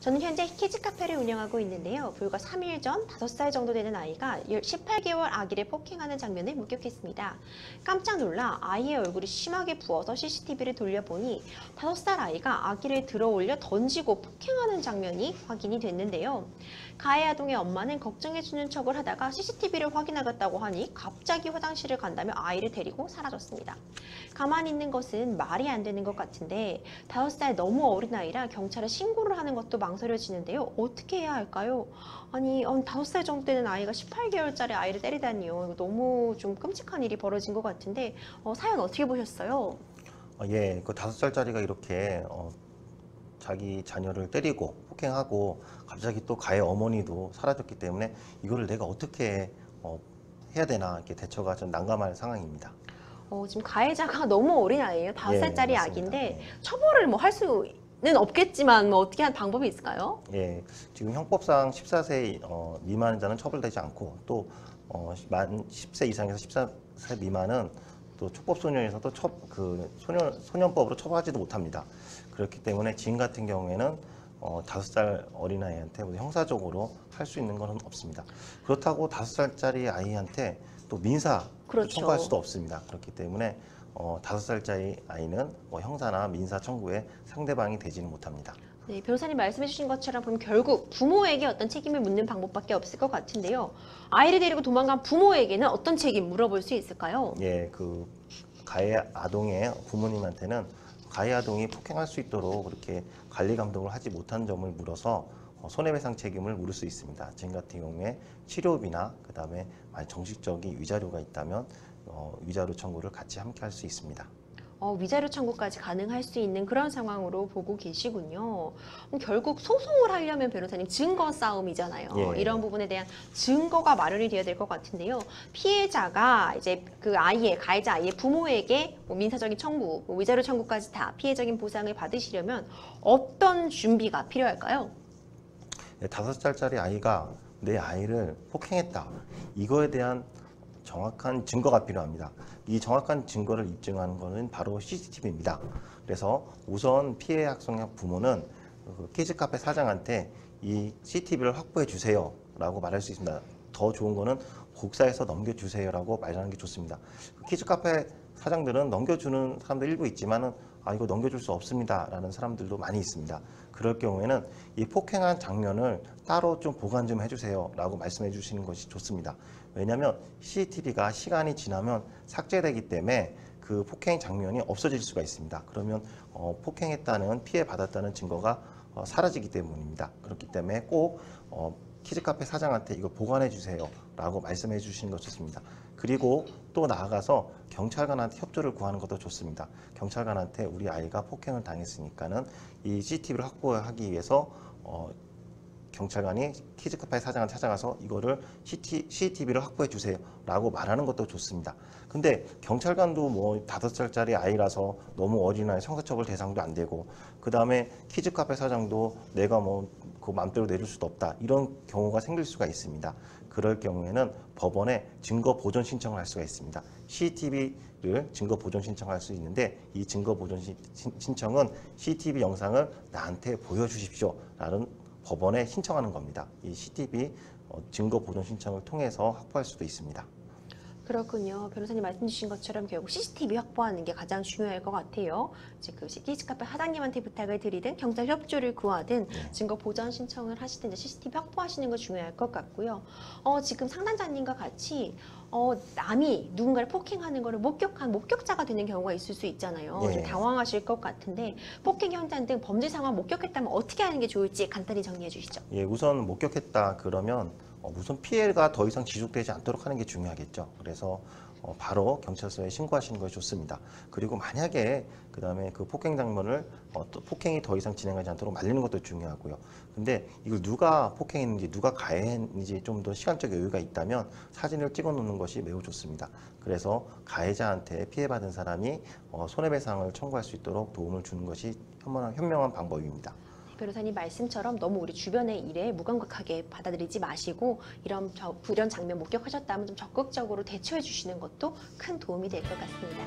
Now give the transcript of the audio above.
저는 현재 키즈 카페를 운영하고 있는데요. 불과 3일 전 5살 정도 되는 아이가 18개월 아기를 폭행하는 장면을 목격했습니다. 깜짝 놀라 아이의 얼굴이 심하게 부어서 CCTV를 돌려보니 5살 아이가 아기를 들어올려 던지고 폭행하는 장면이 확인이 됐는데요. 가해 아동의 엄마는 걱정해주는 척을 하다가 CCTV를 확인하겠다고 하니 갑자기 화장실을 간다며 아이를 데리고 사라졌습니다. 가만히 있는 것은 말이 안 되는 것 같은데 5살 너무 어린 아이라 경찰에 신고를 하는 것도 망설여지는데요. 어떻게 해야 할까요? 아니 5살 정도 되는 아이가 18개월짜리 아이를 때리다니요. 이거 너무 좀 끔찍한 일이 벌어진 것 같은데 사연 어떻게 보셨어요? 예, 그 5살짜리가 이렇게 자기 자녀를 때리고 폭행하고 갑자기 또 가해 어머니도 사라졌기 때문에 이거를 내가 어떻게 해야 되나 이렇게 대처가 좀 난감할 상황입니다. 지금 가해자가 너무 어린 아이예요. 5살짜리 맞습니다. 아기인데 예. 처벌을 할 수는 없겠지만 어떻게 한 방법이 있을까요? 예, 지금 형법상 14세 미만자는 처벌되지 않고 또 만 10세 이상에서 14세 미만은 또 촉법소년에서도 소년법으로 처벌하지도 못합니다. 그렇기 때문에 지금 같은 경우에는 5살 어린아이한테 형사적으로 할 수 있는 것은 없습니다. 그렇다고 5살짜리 아이한테 또 민사 그렇죠. 청구할 수도 없습니다. 그렇기 때문에 5살짜리 아이는 형사나 민사 청구에 상대방이 되지는 못합니다. 네, 변호사님 말씀해 주신 것처럼 그럼 결국 부모에게 어떤 책임을 묻는 방법밖에 없을 것 같은데요. 아이를 데리고 도망간 부모에게는 어떤 책임 물어볼 수 있을까요? 예, 그 가해 아동의 부모님한테는 가해 아동이 폭행할 수 있도록 그렇게 관리 감독을 하지 못한 점을 물어서 손해배상 책임을 물을 수 있습니다. 지금 같은 경우에 치료비나 그다음에 만약 정식적인 위자료가 있다면 위자료 청구를 같이 함께 할 수 있습니다. 위자료 청구까지 가능할 수 있는 그런 상황으로 보고 계시군요. 결국 소송을 하려면 변호사님 증거 싸움이잖아요. 예. 이런 부분에 대한 증거가 마련이 되어야 될 것 같은데요. 피해자가 이제 그 가해자 아이의 부모에게 민사적인 청구, 위자료 청구까지 다 피해적인 보상을 받으시려면 어떤 준비가 필요할까요? 5살짜리 아이가 내 아이를 폭행했다. 이거에 대한 정확한 증거가 필요합니다. 이 정확한 증거를 입증하는 것은 바로 CCTV입니다. 그래서 우선 피해 학생의 부모는 키즈카페 사장한테 이 CCTV를 확보해 주세요 라고 말할 수 있습니다. 더 좋은 거는 복사해서 넘겨주세요 라고 말하는 게 좋습니다. 키즈카페 사장들은 넘겨주는 사람도 일부 있지만 이거 넘겨줄 수 없습니다 라는 사람들도 많이 있습니다. 그럴 경우에는 이 폭행한 장면을 따로 좀 보관 좀 해주세요 라고 말씀해 주시는 것이 좋습니다. 왜냐하면 CCTV가 시간이 지나면 삭제되기 때문에 그 폭행 장면이 없어질 수가 있습니다. 그러면 폭행했다는 피해받았다는 증거가 사라지기 때문입니다. 그렇기 때문에 꼭 키즈카페 사장한테 이거 보관해 주세요 라고 말씀해 주시는 것이 좋습니다. 그리고 또 나아가서 경찰관한테 협조를 구하는 것도 좋습니다. 경찰관한테 우리 아이가 폭행을 당했으니까는 이 CCTV를 확보하기 위해서 경찰관이 키즈카페 사장을 찾아가서 이거를 CCTV를 확보해 주세요 라고 말하는 것도 좋습니다. 근데 경찰관도 5살짜리 아이라서 너무 어린아이 형사처벌 대상도 안 되고 그 다음에 키즈카페 사장도 내가 그 마음대로 내줄 수도 없다 이런 경우가 생길 수가 있습니다. 그럴 경우에는 법원에 증거 보존 신청을 할 수가 있습니다. CCTV를 증거 보존 신청할 수 있는데 이 증거 보존 신청은 CCTV 영상을 나한테 보여주십시오 라는 법원에 신청하는 겁니다. 이 CCTV 증거 보존 신청을 통해서 확보할 수도 있습니다. 그렇군요. 변호사님 말씀 주신 것처럼 결국 CCTV 확보하는 게 가장 중요할 것 같아요. 이제 그 키즈카페 사장님한테 부탁을 드리든 경찰 협조를 구하든 증거 보전 신청을 하시든 CCTV 확보하시는 거 중요할 것 같고요. 지금 상담자님과 같이 남이 누군가를 폭행하는 거를 목격한 목격자가 되는 경우가 있을 수 있잖아요. 네. 좀 당황하실 것 같은데 폭행 현장 등 범죄 상황 목격했다면 어떻게 하는 게 좋을지 간단히 정리해 주시죠. 예, 우선 목격했다 그러면 우선 피해가 더 이상 지속되지 않도록 하는 게 중요하겠죠. 그래서 바로 경찰서에 신고하시는 것이 좋습니다. 그리고 만약에 그다음에 그 폭행 장면을 또 폭행이 더 이상 진행하지 않도록 말리는 것도 중요하고요. 근데 이걸 누가 폭행했는지 누가 가해했는지 좀 더 시간적 여유가 있다면 사진을 찍어 놓는 것이 매우 좋습니다. 그래서 가해자한테 피해받은 사람이 손해배상을 청구할 수 있도록 도움을 주는 것이 현명한 방법입니다. 변호사님 말씀처럼 너무 우리 주변의 일에 무감각하게 받아들이지 마시고 이런 장면 목격하셨다면 좀 적극적으로 대처해 주시는 것도 큰 도움이 될 것 같습니다.